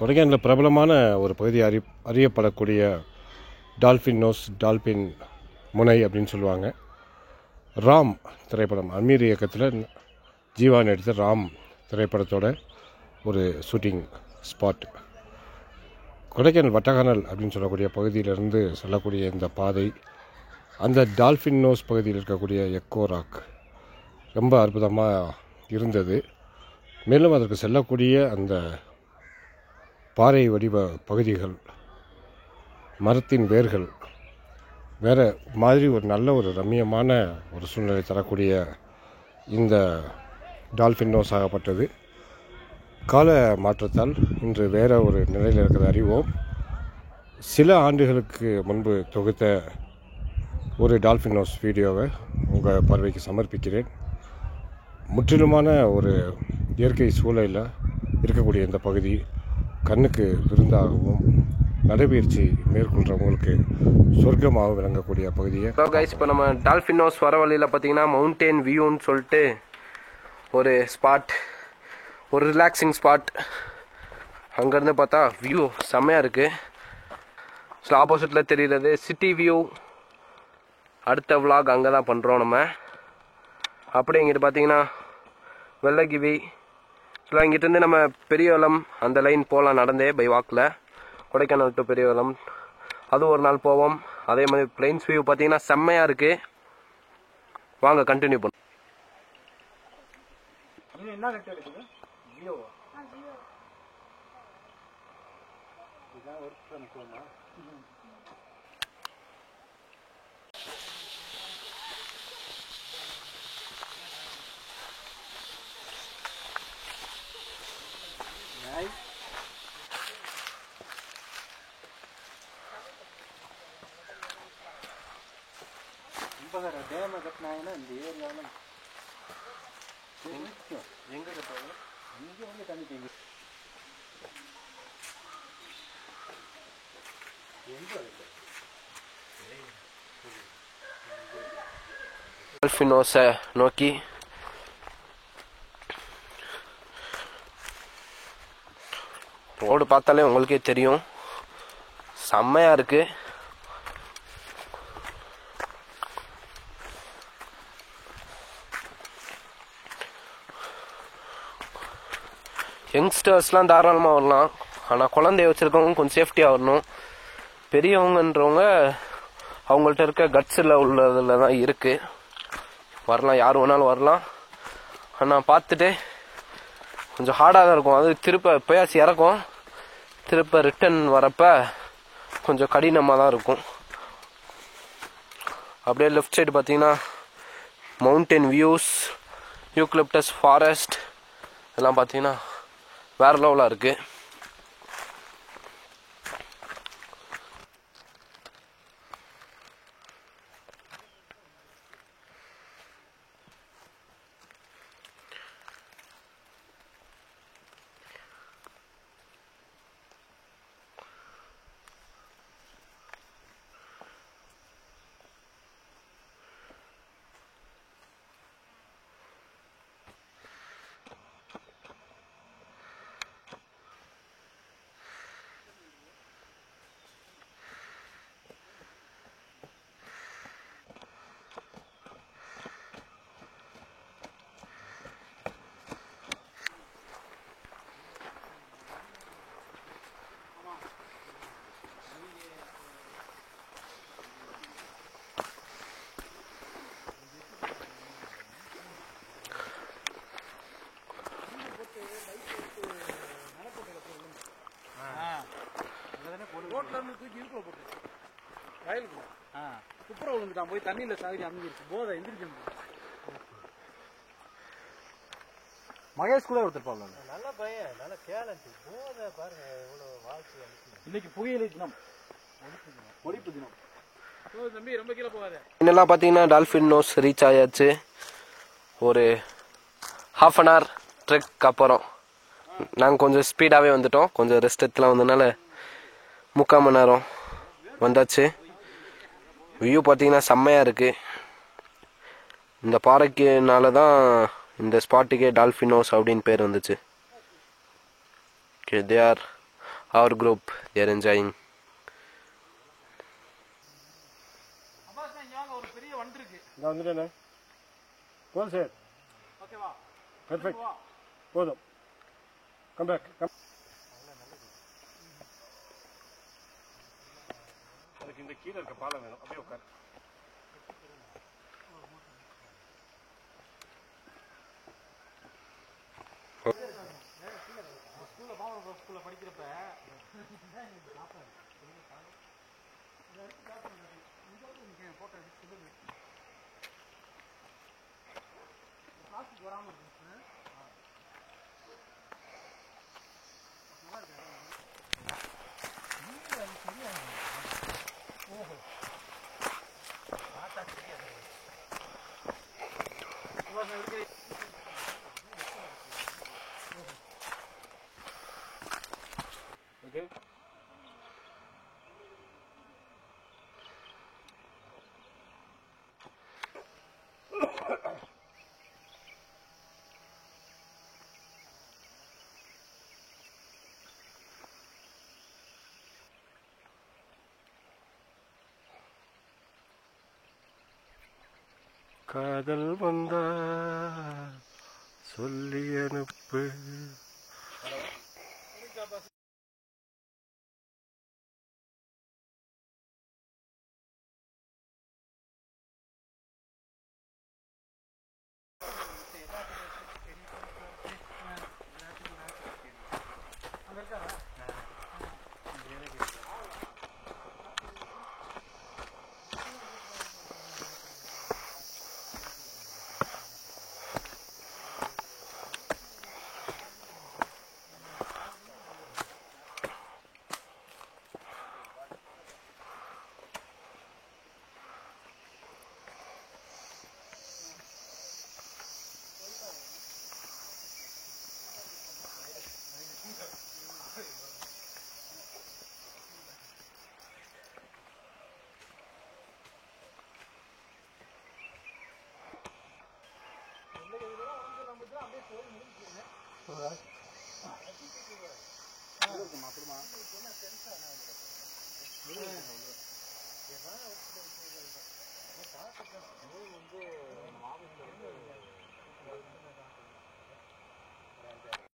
கொடைக்கானலில் பிரபலமான ஒரு பகுதி அறியப்படக்கூடிய டால்பின் முனை அப்படின்னு சொல்லுவாங்க. ராம் திரைப்படம் அமீர் இயக்கத்தில் ஜீவா நடித்த ராம் திரைப்படத்தோட ஒரு ஷூட்டிங் ஸ்பாட். கொடைக்கானல் வட்டக்கானல் அப்படின்னு சொல்லக்கூடிய பகுதியிலிருந்து செல்லக்கூடிய இந்த பாதை அந்த டால்ஃபின் நோஸ் பகுதியில் இருக்கக்கூடிய எக்கோ ராக் ரொம்ப அற்புதமாக இருந்தது. மேலும் அதற்கு செல்லக்கூடிய அந்த பாறை வடிவ பகுதிகள், மரத்தின் வேர்கள் வேறு மாதிரி ஒரு நல்ல ஒரு ரம்மியமான ஒரு சூழ்நிலை தரக்கூடிய இந்த டால்ஃபின் நோஸ் ஆகப்பட்டது கால மாற்றத்தால் இன்று வேறு ஒரு நிலையில் இருக்கிறத அறிவோம். சில ஆண்டுகளுக்கு முன்பு தொகுத்த ஒரு டால்ஃபின் நோஸ் வீடியோவை உங்கள் பார்வைக்கு சமர்ப்பிக்கிறேன். முற்றிலுமான ஒரு இயற்கை சூழலில் இருக்கக்கூடிய இந்த பகுதி கண்ணுக்கு விருந்தாகவும் நடைபயிற்சி மேற்கொள்கிறவங்களுக்கு சொர்க்கமாக விளங்கக்கூடிய பகுதியை. கைஸ், இப்போ நம்ம டால்ஃபின் நோஸ் வர வழியில் பார்த்தீங்கன்னா மவுண்டெயின் வியூன்னு சொல்லிட்டு ஒரு ஸ்பாட், ஒரு ரிலாக்ஸிங் ஸ்பாட். அங்கேருந்து பார்த்தா வியூ செம்மையாக இருக்குது. ஸோ ஆப்போசிட்டில் தெரிகிறது சிட்டி வியூ. அடுத்த விலாக் அங்கே தான் பண்ணுறோம் நம்ம. அப்படியே இங்கிட்டு பார்த்தீங்கன்னா வெள்ளகிவி. ஸோ இங்கிட்டேருந்து நம்ம பெரியவளம் அந்த லைன் போகலாம் நடந்தே பை வாக்கில். கொடைக்கானல் டு பெரியவளம் அது ஒரு நாள் போவோம். அதே மாதிரி பிளைன்ஸ் வியூ பார்த்தீங்கன்னா செம்மையாக இருக்குது. வாங்க கண்டினியூ பண்ணும். என்ன ரேட் இருக்குது? ஜியோ இதான் ஒர்க் பண்ணிக்கோமா? இப்போ டேமை கட்டினாங்கன்னா இந்த ஏரியாவில் எங்கே கட்டுவாங்க? இங்கே வந்து தண்ணி தேங்கி டால்ஃபின் நோஸை நோக்கி ரோடு பார்த்தாலே உங்களுக்கே தெரியும், செம்மையாக இருக்குது. யங்ஸ்டர்ஸ்லாம் தாராளமாக வரலாம். ஆனால் குழந்தைய வச்சுருக்கவங்க கொஞ்சம் சேஃப்டியாக வரணும். பெரியவங்கன்றவங்க அவங்கள்ட்ட இருக்க கட்ஸில் உள்ளதில் தான் இருக்குது. வரலாம், யார் வேணாலும் வரலாம். ஆனால் பார்த்துட்டு கொஞ்சம் ஹார்டாக தான் இருக்கும். அது திருப்ப பேசி இறக்கும், திருப்ப ரிட்டன் வரப்போ கொஞ்சம் கடினமாக தான் இருக்கும். அப்படியே லெஃப்ட் சைடு பார்த்தீங்கன்னா மவுண்டன் வியூஸ், யூக்லிப்டஸ் ஃபாரஸ்ட் எல்லாம் பார்த்தீங்கன்னா வேறு லெவலாக இருக்குது. தூக்கி இருக்குள்ள போட்டு வயலுக்குள்ள குப்புறம் விழுந்துட்டான். போய் தண்ணியில் சாகரி அமைஞ்சிருக்கு. போதை எந்திரிக்க மகேஷ் கூட ஒருத்தர் நல்ல பையன், நல்ல கேலண்ட். போதை பாருங்க எவ்வளோ வாழ்க்கை. இன்னைக்கு புயல் தினம், ஒழிப்பு தினம். தம்பி ரொம்ப கீழே போகாது. இன்னெல்லாம் பார்த்தீங்கன்னா டால்ஃபின் நோஸ் ரீச் ஆயாச்சு. ஒரு ½ அன் ஹவர் ட்ரெக் அப்புறம் நாங்கள் கொஞ்சம் ஸ்பீடாகவே வந்துட்டோம். கொஞ்சம் ரெஸ்ட் எடுத்துலாம் வந்ததுனால 3/4 மணி நேரம் வந்தாச்சு. வியூ பார்த்தீங்கன்னா செம்மையாக இருக்குது. இந்த பாறைக்குனால தான் இந்த ஸ்பாட்டுக்கே டால்ஃபின் நோஸ் அப்படின்னு பேர் வந்துச்சு. Okay, they are our group, they are enjoying. நான் வந்துட்டேண்ணே போதும் சார் பர்ஃபெக்ட் போதும் கம் பேக் அதுக்கு இந்த கீழே இருக்க பாலம் வேணும் அப்படியே உட்கார் ஸ்கூல்ல படிக்கிறப்ப ஓகே காதல் வந்தா சொல்லி அனுப்பு